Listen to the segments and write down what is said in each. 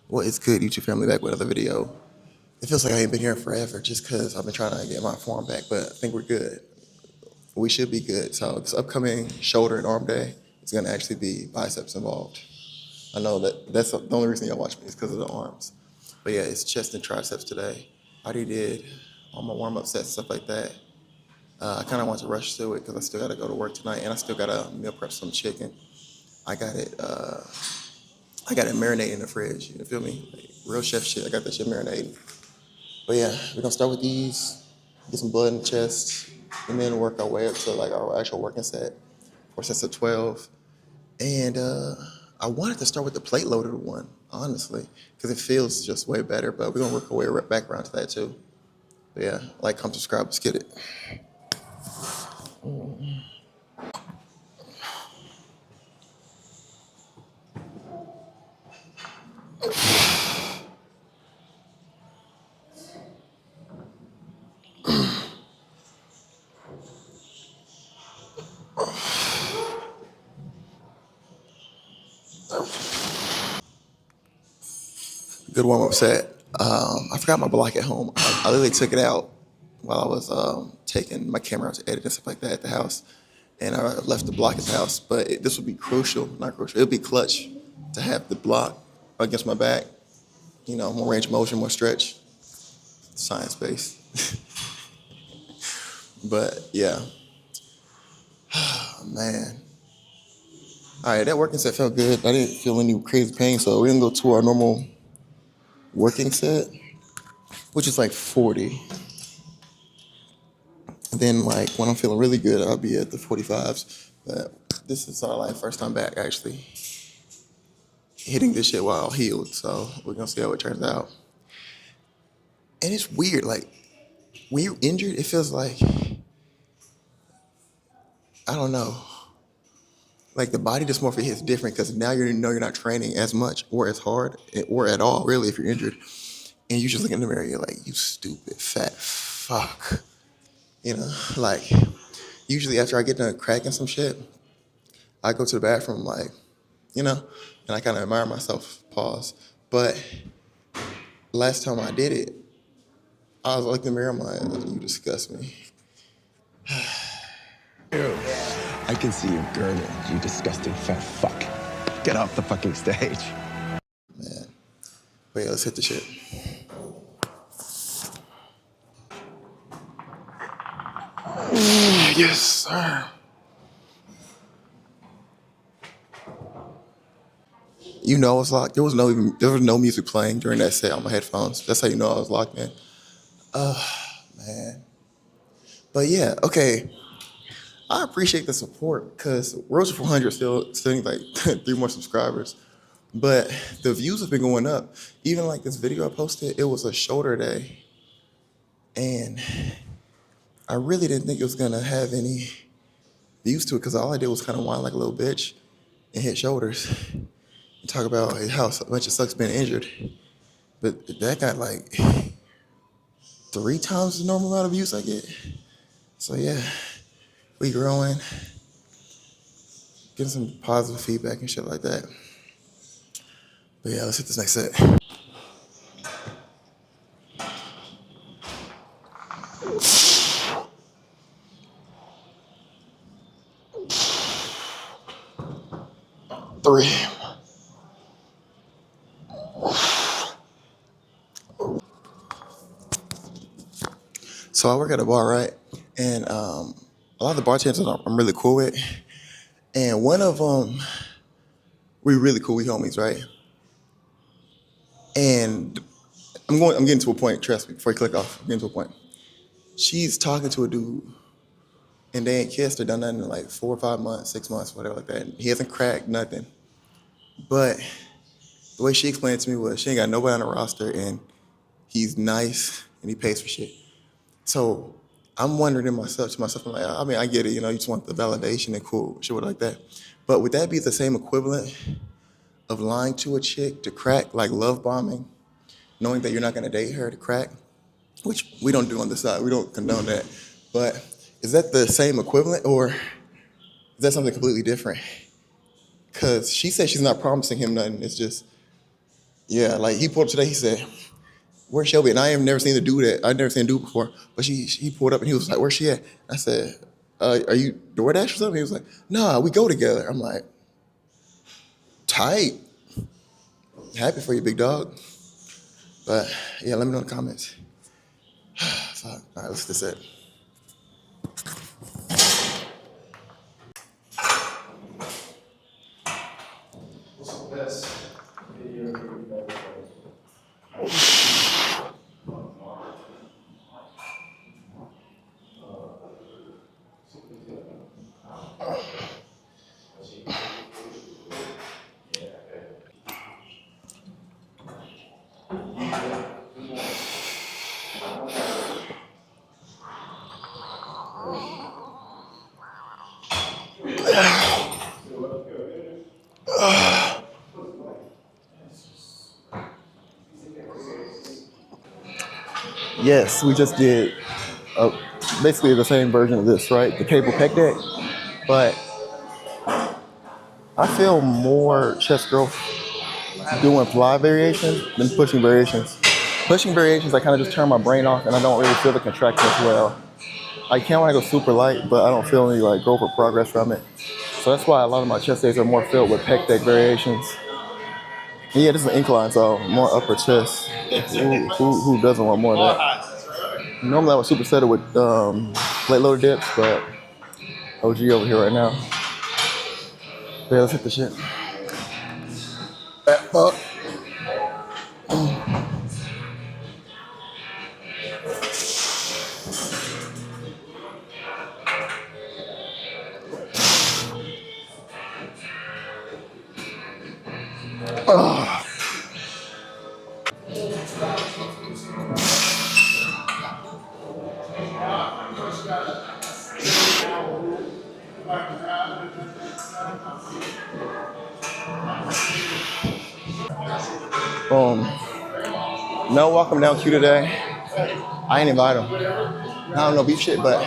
What is good, YouTube family? Back with another video. It feels like I ain't been here forever just because I've been trying to get my form back, but I think we're good. We should be good. So this upcoming shoulder and arm day is going to actually be biceps involved. I know that's the only reason y'all watch me is because of the arms. But yeah, it's chest and triceps today. I already did all my warm-up sets, stuff like that. I kind of want to rush through it because I still got to go to work tonight, and I still got to meal prep some chicken. I got it. I got it marinating in the fridge. You feel me? Like, real chef shit. I got that shit marinating. But yeah, we're gonna start with these, get some blood in the chest, and then work our way up to like our actual working set, 4 sets of 12. And I wanted to start with the plate loaded one, honestly, because it feels just way better. But we're gonna work our way back around to that too. But yeah, like, comment, subscribe, let's get it. Good warm up set. I forgot my block at home. I literally took it out while I was taking my camera out to edit and stuff like that at the house. And I left the block at the house. But this would be crucial, not crucial, it would be clutch to have the block against my back. You know, more range of motion, more stretch, science based. But yeah, man. All right, that working set felt good. I didn't feel any crazy pain, so we didn't go to our normal working set, which is like 40. And then like when I'm feeling really good, I'll be at the 45s. But this is our like first time back actually hitting this shit while healed. So we're gonna see how it turns out. And it's weird, like when you're injured, it feels like, I don't know, like the body dysmorphia hits different because now you know you're not training as much or as hard or at all really if you're injured. And you just look in the mirror, you're like, you stupid fat fuck. You know, like usually after I get done cracking some shit, I go to the bathroom like, you know, and I kind of admire myself, pause. But last time I did it, I was looking in the mirror, I'm like, you disgust me. I can see you gurning, you disgusting fat fuck. Get off the fucking stage. Man. But yeah, let's hit the shit. Yes, sir. You know I was locked. There was no music playing during that set on my headphones. That's how you know I was locked in. Man. But yeah, okay. I appreciate the support because Road to 400 still need like 3 more subscribers. But the views have been going up. Even like this video I posted, it was a shoulder day. And I really didn't think it was gonna have any views to it because all I did was kind of whine like a little bitch and hit shoulders and talk about how much it sucks being injured. But that got like 3 times the normal amount of views I get. So yeah, we growing, getting some positive feedback and shit like that. But yeah, let's hit this next set. Three. So I work at a bar, right? And a lot of the bartenders I'm really cool with. And one of them, we really cool, we homies, right? And I'm getting to a point, trust me, before you click off, I'm getting to a point. She's talking to a dude and they ain't kissed or done nothing in like 4 or 5 months, 6 months, whatever like that. And he hasn't cracked nothing. But the way she explained it to me was she ain't got nobody on the roster and he's nice and he pays for shit. So I'm wondering to myself, I'm like, I mean, I get it, you know, you just want the validation and cool, shit like that. But would that be the same equivalent of lying to a chick to crack, like love bombing, knowing that you're not gonna date her to crack? Which we don't do on the side, we don't condone that. But is that the same equivalent or is that something completely different? Because she said she's not promising him nothing, it's just Yeah, like he pulled up today. He said, "Where's Shelby?" And I have never seen the dude that I've never seen the dude before. But he pulled up and he was like, "Where's she at?" I said, "Are you DoorDash or something?" He was like, "Nah, we go together." I'm like, "Tight, happy for you, big dog." But yeah, let me know in the comments. Fuck. All right, let's get this it. Yes, we just did basically the same version of this, right? The cable pec deck. But I feel more chest growth doing fly variations than pushing variations. Pushing variations, I kind of just turn my brain off and I don't really feel the contraction as well. I can when I go super light, but I don't feel any like growth or progress from it. So that's why a lot of my chest days are more filled with pec deck variations. And yeah, this is an incline, so more upper chest. Who doesn't want more of that? Normally I would superset it with plate loader dips, but OG over here right now. Yeah, let's hit the shit. Back fuck. Boom. No welcome down Q today. I ain't invite him. I don't know beef shit, but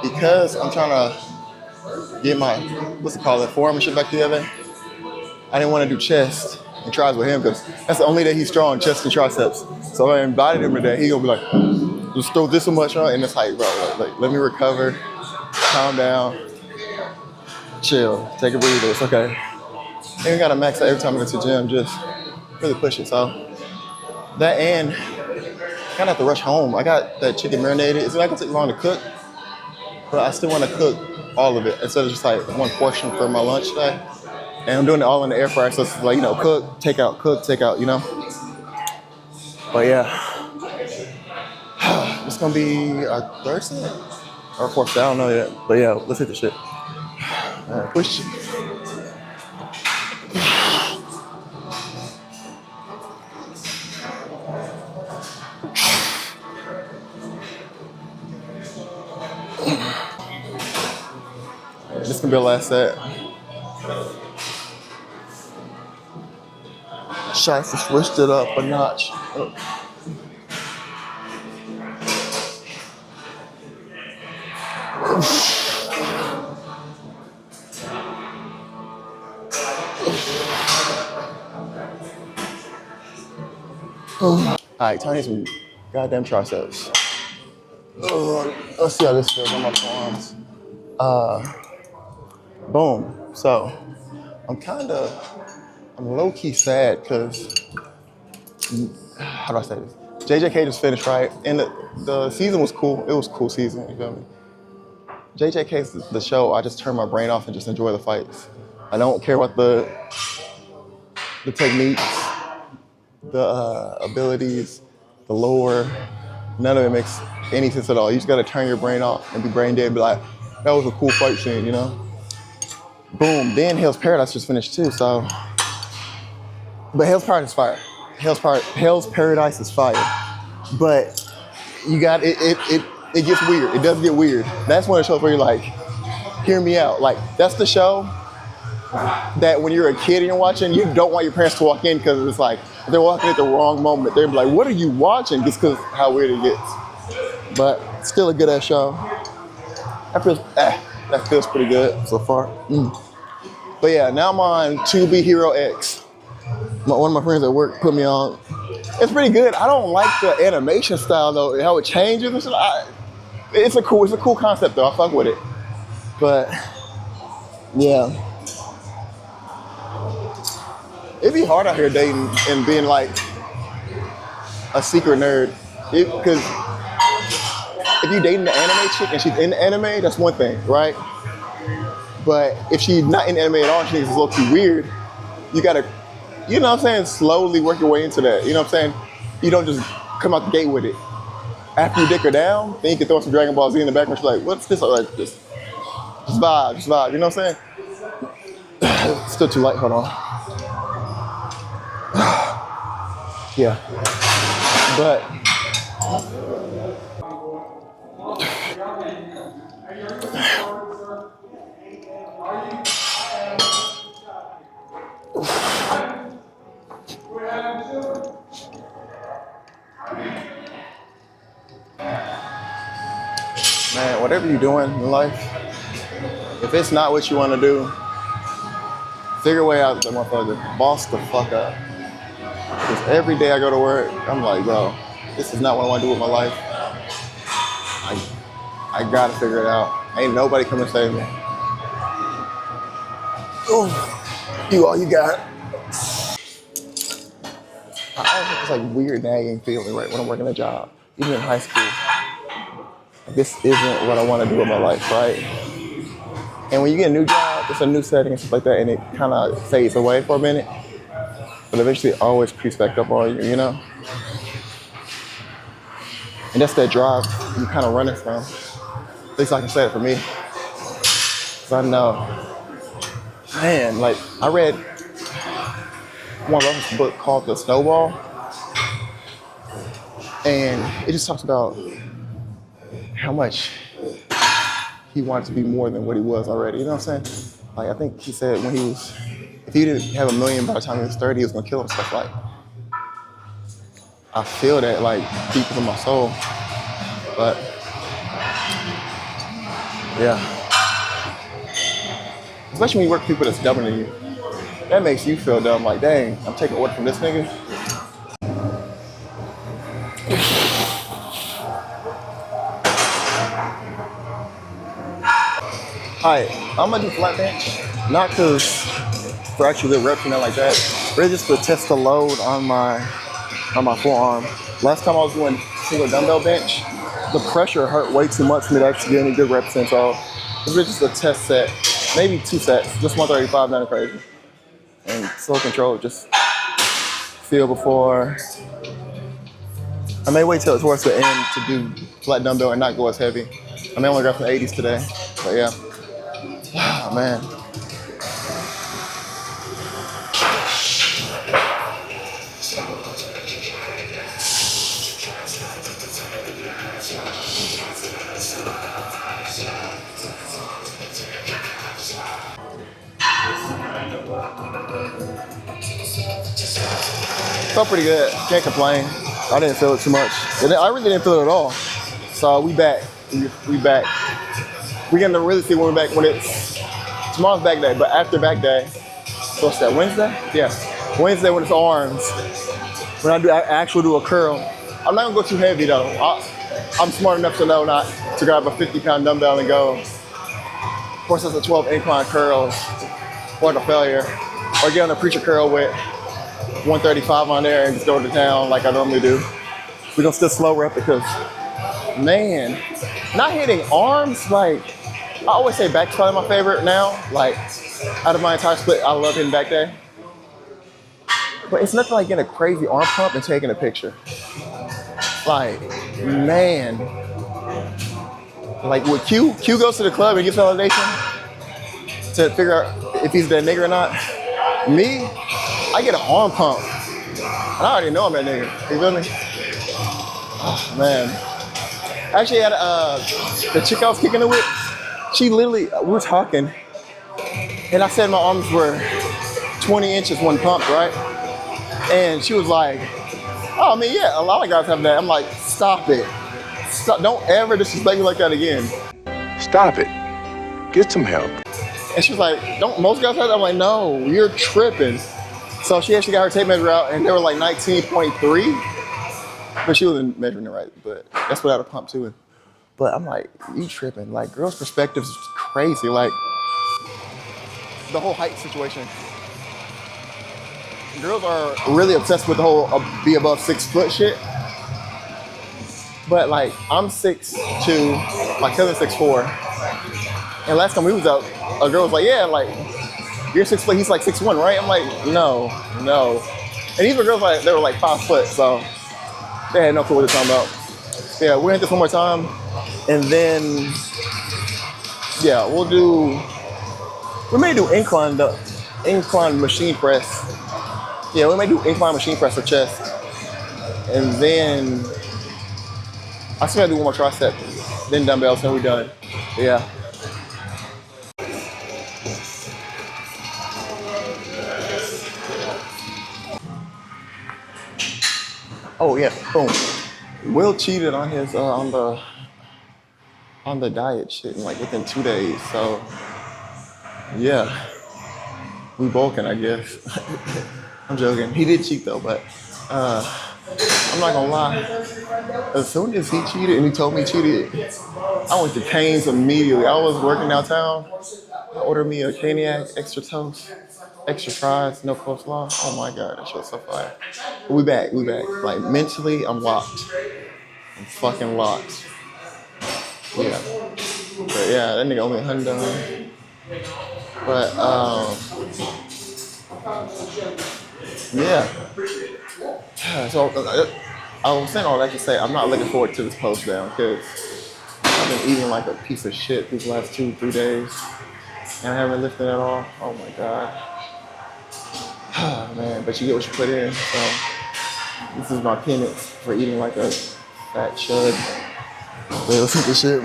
because I'm trying to get my, what's it called, forearm and shit back together, I didn't want to do chest and tries with him because that's the only day he's strong, chest and triceps. So I invited him today. He gonna be like, just throw this so much on, and it's like, bro, like let me recover, calm down, chill, take a breather. It's okay. And we gotta max out every time I go to the gym, just really push it. So that and kind of have to rush home. I got that chicken marinated. It's not gonna take long to cook, but I still want to cook all of it instead of just like one portion for my lunch today. And I'm doing it all in the air fryer, so it's like, cook, take out, But yeah, it's gonna be our third set or fourth set, I don't know yet. But yeah, let's hit the shit. Push. This is gonna be our last set. Shots to switched it up a notch. All right, time to some goddamn triceps. Let's see how this feels on my forearms. Boom. So I'm low-key sad because, how do I say this? JJK just finished, right? And the season was cool. It was a cool season, you feel me? JJK's the show. I just turn my brain off and just enjoy the fights. I don't care about the techniques, the abilities, the lore. None of it makes any sense at all. You just gotta turn your brain off and be brain dead and be like, that was a cool fight scene, Boom. Then Hell's Paradise just finished too, so. But Hell's Paradise is fire. Hell's Paradise is fire. But you got it gets weird. It does get weird. That's one of the shows where you're like, hear me out. Like, that's the show that when you're a kid and you're watching, you don't want your parents to walk in because it's like, if they're walking at the wrong moment, they're like, what are you watching? Just because how weird it gets. But still a good ass show. That feels pretty good so far. But yeah, now I'm on 2B Hero X. One of my friends at work put me on. It's pretty good. I don't like the animation style though, how it changes and shit. It's a cool concept though. I fuck with it. But yeah, it'd be hard out here dating and being like a secret nerd. Because if you dating the anime chick and she's in the anime, that's one thing, right? But if she's not in anime at all, she thinks it's low-key weird, you gotta, you know what I'm saying, slowly work your way into that. You know what I'm saying? You don't just come out the gate with it. After you dick her down, then you can throw some Dragon Ball Z in the background. She's like, what's this? Like, just vibe. You know what I'm saying? It's still too light, hold on. Yeah. But man, whatever you're doing in life, if it's not what you want to do, figure a way out that motherfucker. Boss the fuck up. Because every day I go to work, I'm like, bro, this is not what I want to do with my life. I gotta figure it out. Ain't nobody coming to save me. Ooh, you all you got. I always have this like weird nagging feeling right when I'm working a job, even in high school. This isn't what I want to do with my life, right? And when you get a new job, it's a new setting and stuff like that, and it kind of fades away for a minute, but eventually it always creeps back up on you, you know? And that's that drive you're kind of running from. At least I can say it for me. Because I know, man, like I read one of book called The Snowball, and it just talks about how much he wanted to be more than what he was already. You know what I'm saying? Like I think he said if he didn't have $1 million by the time he was 30, he was gonna kill himself. Like I feel that like deep within my soul. But yeah. Especially when you work with people that's dumber than you. That makes you feel dumb, like dang, I'm taking order from this nigga. Alright, I'm gonna do flat bench, not cause for actually good reps and nothing like that, but just to test the load on my forearm. Last time I was doing single dumbbell bench, the pressure hurt way too much for me to actually get any good reps in, so it's really just a test set, maybe 2 sets, just 135, nothing crazy. And slow control, just feel before. I may wait till towards the end to do flat dumbbell and not go as heavy. I may only grab some 80s today, but yeah. Oh, man. Felt pretty good. Can't complain. I didn't feel it too much. And I really didn't feel it at all. So we back. We back. We're gonna really see when we're back when it's tomorrow's back day, but after back day, so what's that, Wednesday? Yeah. Wednesday when it's arms. When I actually do a curl. I'm not gonna go too heavy though. I'm smart enough to know not to grab a 50-pound dumbbell and go. Of course, that's a 12 incline curls or the failure. Or get on a preacher curl with 135 on there and just go to town like I normally do. We're gonna still slow rep because, man, not hitting arms, like, I always say back squat is my favorite now. Like, out of my entire split, I love hitting back day. But it's nothing like getting a crazy arm pump and taking a picture. Like, man. Like, with Q goes to the club and gets validation to figure out if he's that nigga or not. Me, I get an arm pump. And I already know I'm that nigga. You feel me? Oh, man. Actually, had the chick I was kicking it with, she literally, we were talking, and I said my arms were 20 inches when pumped, right? And she was like, oh, I mean, yeah, a lot of guys have that. I'm like, stop it. Stop. Don't ever disrespect me like that again. Stop it. Get some help. And she was like, don't most guys have that? I'm like, no, you're tripping. So she actually got her tape measure out, and they were like 19.3, but she wasn't measuring it right. But that's without a pump too. But I'm like, you tripping? Like, girls' perspective is crazy. Like, the whole height situation. Girls are really obsessed with the whole be above 6 foot shit. But like, I'm 6'2", my cousin's 6'4", and last time we was out, a girl was like, "Yeah, like you're 6 foot, he's like 6'1", right?" I'm like, "No, no." And these were girls like they were like 5 foot, so they had no clue what they're talking about. Yeah, we're gonna hit this one more time, and then yeah, we may do incline machine press. Yeah, we may do incline machine press for chest, and then I still gotta do one more tricep, then dumbbells, then we're done. Yeah. Oh yeah, boom. Will cheated on his on the diet shit in like within 2 days. So yeah, we bulking, I guess. I'm joking. He did cheat though, but I'm not gonna lie. As soon as he cheated and he told me he cheated, I went to Cane's immediately. I was working downtown. I ordered me a Caniac, extra toast, extra fries, no coleslaw. Oh my god, that shit was so fire. We back. Like mentally, I'm locked. I'm fucking locked. Yeah. But yeah, that nigga only $100. But yeah. So I was saying all that to say I'm not looking forward to this post down because I've been eating like a piece of shit these last 2-3 days and I haven't lifted at all. Oh my god. Man, but you get what you put in. So this is my penance for eating like a fat chud. Wait, let's hit this shit.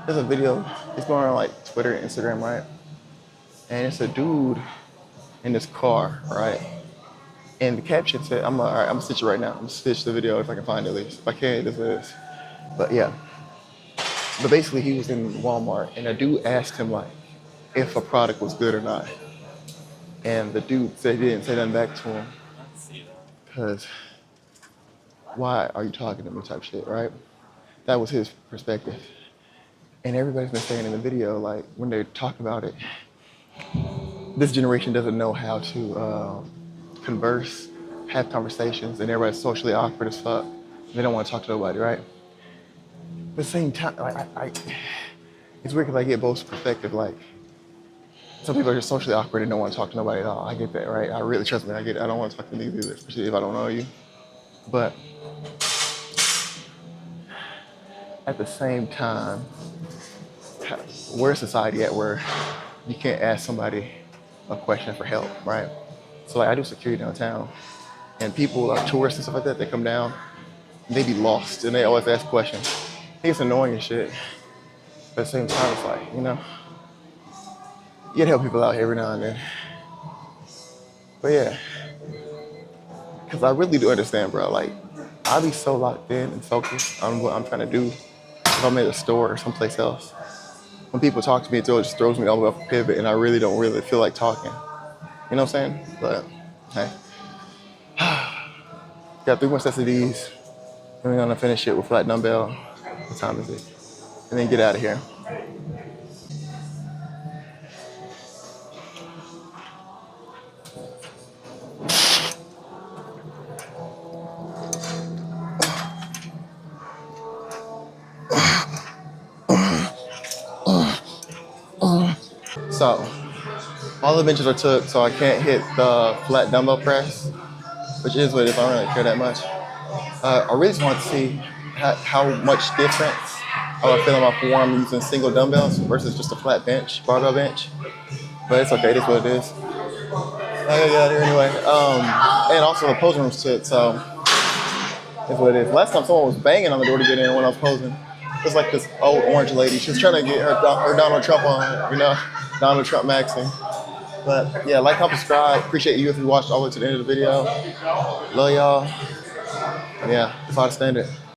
There's a video, it's going on like Twitter and Instagram, right? And it's a dude in this car, right? And the caption said, all right, I'm gonna stitch it right now. I'm gonna stitch the video if I can find it at least. If I can't, this is. But yeah. But basically he was in Walmart and a dude asked him like if a product was good or not. And the dude said he didn't say nothing back to him. Cause why are you talking to me type shit, right? That was his perspective. And everybody's been saying in the video, like when they talk about it, this generation doesn't know how to converse, have conversations, and everybody's socially awkward as fuck. They don't want to talk to nobody, right? But at the same time, like, it's weird because I get both perspectives. Like, some people are just socially awkward and don't want to talk to nobody at all. I get that, right? I really, trust me, I get it. I don't want to talk to niggas either, especially if I don't know you. But at the same time, we're a society at where you can't ask somebody a question for help, right? So like I do security downtown and people like tourists and stuff like that, they come down, they be lost and they always ask questions. I think it's annoying and shit. But at the same time, it's like, you know, you gotta help people out every now and then. But yeah, because I really do understand, bro. Like, I be so locked in and focused on what I'm trying to do. If I'm at a store or someplace else, when people talk to me, it just throws me all the way off the pivot, and I really don't really feel like talking. You know what I'm saying? But hey, got 3 more sets of these, and we're gonna finish it with flat dumbbell. What time is it? And then get out of here. So, all the benches are took, so I can't hit the flat dumbbell press, which is what it is. I don't really care that much. I really just want to see how much difference how I feel in my form using single dumbbells versus just a flat bench, barbell bench. But it's okay, it is what it is. I gotta get out here anyway. And also the posing room's shit, so it's what it is. Last time someone was banging on the door to get in when I was posing. It was like this old orange lady. She was trying to get her Donald Trump on, Donald Trump maxing. But yeah, like, comment, subscribe. Appreciate you if you watched all the way to the end of the video. Love y'all. Yeah, that's how I stand it.